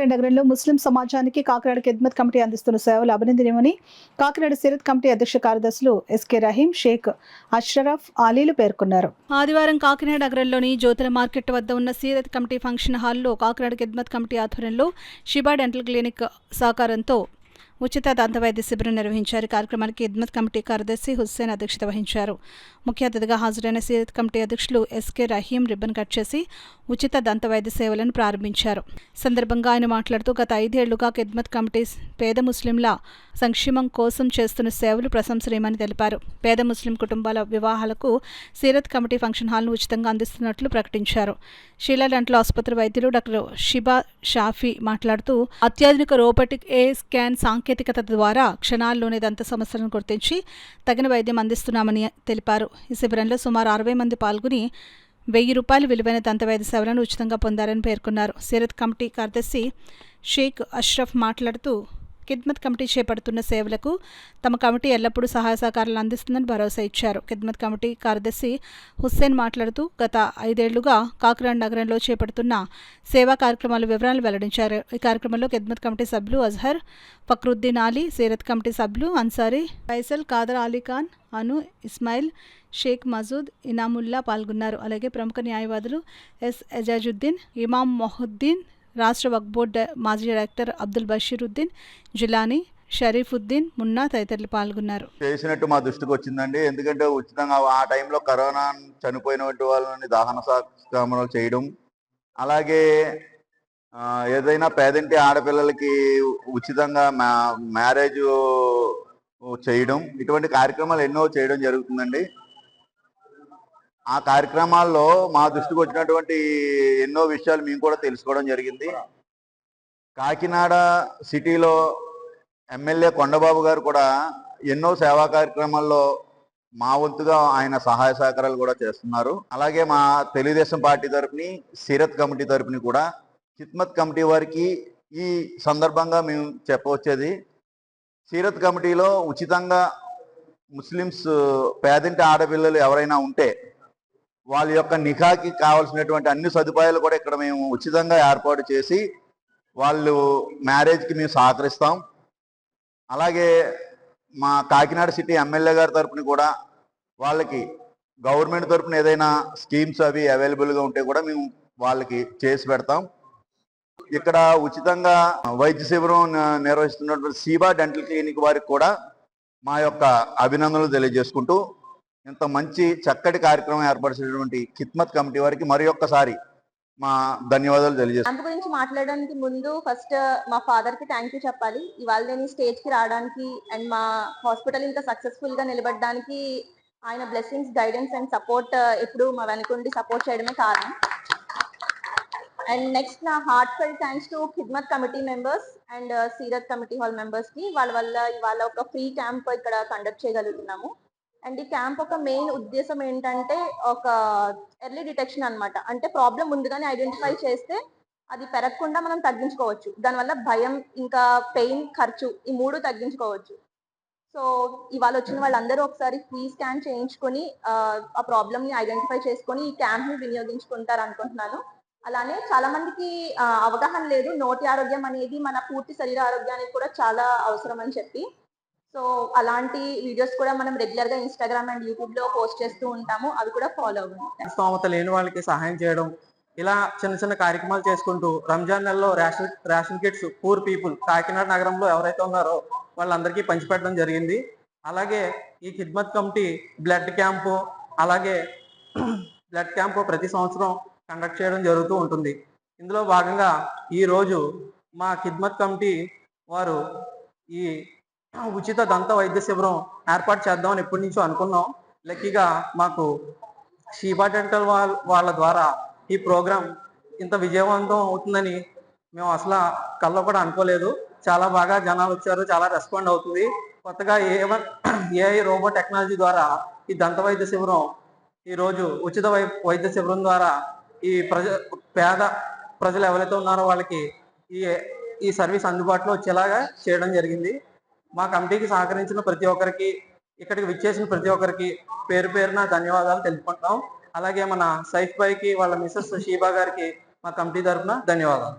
కాకినాడ నగరంలో ముస్లిం సమాజానికి కాకినాడ ఖిద్మత్ కమిటీ అందిస్తున్న సేవలు అభినందనీయమని కాకినాడ సీరత్ కమిటీ అధ్యక్ష కార్యదర్శులు ఎస్కే రహీం, షేక్ అష్రఫ్ అలీలు పేర్కొన్నారు. ఆదివారం కాకినాడ నగరంలోని జ్యోతుల మార్కెట్ వద్ద ఉన్న సీరత్ కమిటీ ఫంక్షన్ హాల్లో కాకినాడ ఖిద్మత్ కమిటీ ఆధ్వర్యంలో షిబా డెంటల్ క్లినిక్ సహకారంతో ఉచిత దంతవైద్య శిబిరం నిర్వహించారు. కార్యక్రమానికి ఖిద్మత్ కమిటీ కార్యదర్శి హుస్సేన్ అధ్యక్షత వహించారు. ముఖ్య అతిథిగా హాజరైన సీరత్ కమిటీ అధ్యక్షులు ఎస్కే రహీం రిబ్బన్ కట్ చేసి ఉచిత దంతవైద్య సేవలను ప్రారంభించారు. సందర్భంగా ఆయన మాట్లాడుతూ గత 5 ఏళ్లుగా ఖిద్మత్ కమిటీ పేద ముస్లింల సంక్షేమం కోసం చేస్తున్న సేవలు ప్రశంసనీయమని తెలిపారు. పేద ముస్లిం కుటుంబాల వివాహాలకు సీరత్ కమిటీ ఫంక్షన్ హాల్ను ఉచితంగా అందిస్తున్నట్లు ప్రకటించారు. షీలా డెంటల్ ఆసుపత్రి వైద్యులు డాక్టర్ షిబా షాఫీ మాట్లాడుతూ అత్యాధునిక రోబోటిక్ స్కాన్ సాంకేతికత ద్వారా క్షణాల్లోనే దంత సమస్యలను గుర్తించి తగిన వైద్యం అందిస్తున్నామని తెలిపారు. ఈ శిబిరంలో సుమారు 60 మంది పాల్గొని ₹1000 విలువైన దంతవైద్య సేవలను ఉచితంగా పొందారని పేర్కొన్నారు. సీరత్ కమిటీ కార్యదర్శి షేక్ అష్రఫ్ మాట్లాడుతూ ఖిద్మత్ కమిటీ చేపడుతున్న సేవలకు తమ కమిటీ ఎల్లప్పుడూ సహాయ సహకారాలు అందిస్తుందని భరోసా ఇచ్చారు. ఖిద్మత్ కమిటీ కార్యదర్శి హుస్సేన్ మాట్లాడుతూ గత 5 ఏళ్లుగా కాకినాడ నగరంలో చేపడుతున్న సేవా కార్యక్రమాల వివరాలు వెల్లడించారు. ఈ కార్యక్రమంలో ఖిద్మత్ కమిటీ సభ్యులు అజహర్, ఫక్రుద్దీన్ అలీ, సీరత్ కమిటీ సభ్యులు అన్సారీ, ఫైసల్, కాదర్ అలీ ఖాన్, అను, ఇస్మాయిల్, షేక్ మజూద్, ఇనాముల్లా పాల్గొన్నారు. అలాగే ప్రముఖ న్యాయవాదులు ఎస్ ఎజాజుద్దీన్, ఇమాం మొహుద్దీన్, రాష్ట్ర వక్ఫ్ బోర్డు మాజీ డైరెక్టర్ అబ్దుల్ బషీరుద్దీన్, జిలానీ, షరీఫుద్దీన్, మున్నా తదితరులు పాల్గొన్నారు. చేసినట్టు మా దృష్టికి వచ్చిందండి. ఎందుకంటే ఉచితంగా ఆ టైంలో కరోనా చనిపోయినటువంటి వాళ్ళని దహన సంస్కారాలు చేయడం, అలాగే ఏదైనా పేదింటి ఆడపిల్లలకి ఉచితంగా మ్యారేజ్ చేయడం, ఇటువంటి కార్యక్రమాలు ఎన్నో చేయడం జరుగుతుందండి. ఆ కార్యక్రమాల్లో మా దృష్టికి వచ్చినటువంటి ఎన్నో విషయాలు మేము కూడా తెలుసుకోవడం జరిగింది. కాకినాడ సిటీలో ఎమ్మెల్యే కొండబాబు గారు కూడా ఎన్నో సేవా కార్యక్రమాల్లో మా వంతుగా ఆయన సహాయ సహకారాలు కూడా చేస్తున్నారు. అలాగే మా తెలుగుదేశం పార్టీ తరపుని, సీరత్ కమిటీ తరపుని కూడా ఖిద్మత్ కమిటీ వారికి ఈ సందర్భంగా మేము చెప్పవచ్చేది, సీరత్ కమిటీలో ఉచితంగా ముస్లిమ్స్ పేదింటి ఆడపిల్లలు ఎవరైనా ఉంటే వాళ్ళ యొక్క నిఖాకి కావాల్సినటువంటి అన్ని సదుపాయాలు కూడా ఇక్కడ మేము ఉచితంగా ఏర్పాటు చేసి వాళ్ళు మ్యారేజ్కి మేము సహకరిస్తాం. అలాగే మా కాకినాడ సిటీ ఎమ్మెల్యే గారి తరపున కూడా వాళ్ళకి గవర్నమెంట్ తరపున ఏదైనా స్కీమ్స్ అవి అవైలబుల్గా ఉంటే కూడా మేము వాళ్ళకి చేసి పెడతాం. ఇక్కడ ఉచితంగా వైద్య శిబిరం నిర్వహిస్తున్నటువంటి షిబా డెంటల్ క్లినిక్ వారికి కూడా మా యొక్క అభినందనలు తెలియజేసుకుంటూ ఇంత మంచి చక్కటి కార్యక్రమం ఏర్పరిచినటువంటి ఖిద్మత్ కమిటీ వారికి మరి ఒక్కసారి మా ధన్యవాదాలు తెలియజేస్తాం. క్యాంప్ గురించి మాట్లాడడానికి ముందు ఫస్ట్ మా ఫాదర్ కి థ్యాంక్ యూ చెప్పాలి. ఇవాళ నేను స్టేజ్ కి రావడానికి అండ్ మా హాస్పిటల్ ఇంత సక్సెస్ఫుల్ గా నిలబడడానికి ఆయన బ్లెస్సింగ్స్, గైడెన్స్ అండ్ సపోర్ట్ ఎప్పుడు మా వెనుకుండి సపోర్ట్ చేయడమే కారణం. అండ్ నెక్స్ట్ నా heart felt thanks to Khidmat committee members and Seerat committee hall members కి. వాళ్ళ వల్ల ఇవాళ ఒక ఫ్రీ క్యాంప్ ఇక్కడ కండక్ట్ చేయగలుగుతున్నాము. అండ్ ఈ క్యాంప్ ఒక మెయిన్ ఉద్దేశం ఏంటంటే ఒక ఎర్లీ డిటెక్షన్ అన్నమాట. అంటే ప్రాబ్లం ముందుగానే ఐడెంటిఫై చేస్తే అది పెరగకుండా మనం తగ్గించుకోవచ్చు. దానివల్ల భయం, ఇంకా పెయిన్, ఖర్చు, ఈ 3 తగ్గించుకోవచ్చు. సో ఇవాళ వచ్చిన వాళ్ళందరూ ఒకసారి ఫ్రీ స్కాన్ చేయించుకొని ఆ ప్రాబ్లమ్ ని ఐడెంటిఫై చేసుకొని ఈ క్యాంప్ ని వినియోగించుకుంటారు అనుకుంటున్నాను. అలానే చాలా మందికి అవగాహన లేదు, నోటి ఆరోగ్యం అనేది మన పూర్తి శరీర ఆరోగ్యానికి కూడా చాలా అవసరం అని చెప్పి. సో అలాంటి వీడియోస్ కూడా మనం రెగ్యులర్ గా ఇన్స్టాగ్రామ్ అండ్ యూట్యూబ్ లో పోస్ట్ చేస్తూ ఉంటాము. అవి కూడా ఫాలో అవ్వండి. స్తోమత లేని వాళ్ళకి సహాయం చేయడం, ఇలా చిన్న చిన్న కార్యక్రమాలు చేసుకుంటూ రంజాన్ నెలలో ration kits poor people Kakinada నగరంలో ఎవరైతే ఉన్నారో వాళ్ళందరికీ పంచిపెట్టడం జరిగింది. అలాగే ఈ ఖిద్మత్ కమిటీ బ్లడ్ క్యాంపు, అలాగే బ్లడ్ క్యాంపు ప్రతి సంవత్సరం కండక్ట్ చేయడం జరుగుతూ ఉంటుంది. ఇందులో భాగంగా ఈరోజు మా ఖిద్మత్ కమిటీ వారు ఈ ఉచిత దంత వైద్య శిబిరం ఏర్పాటు చేద్దామని ఎప్పటి నుంచో అనుకున్నాం. లక్కీగా మాకు షిబా డెంటల్ వాళ్ళ ద్వారా ఈ ప్రోగ్రాం ఇంత విజయవంతం అవుతుందని మేము అసలు కల్లో కూడా అనుకోలేదు. చాలా బాగా జనాలు వచ్చారు, చాలా రెస్పాండ్ అవుతుంది. కొత్తగా ఏఐ రోబో టెక్నాలజీ ద్వారా ఈ దంత వైద్య శిబిరం ఈరోజు ఉచిత వైద్య శిబిరం ద్వారా ఈ పేద ప్రజలు ఎవరైతే ఉన్నారో వాళ్ళకి ఈ సర్వీస్ అందుబాటులో వచ్చేలాగా చేయడం జరిగింది. మా కమిటీకి సహకరించిన ప్రతి ఒక్కరికి, ఇక్కడికి విచ్చేసిన ప్రతి ఒక్కరికి పేరు పేరున ధన్యవాదాలు తెలుపుకుంటాం. అలాగే మన సైఫ్ భాయ్కి, వాళ్ళ మిసెస్ షీబా గారికి మా కమిటీ తరఫున ధన్యవాదాలు.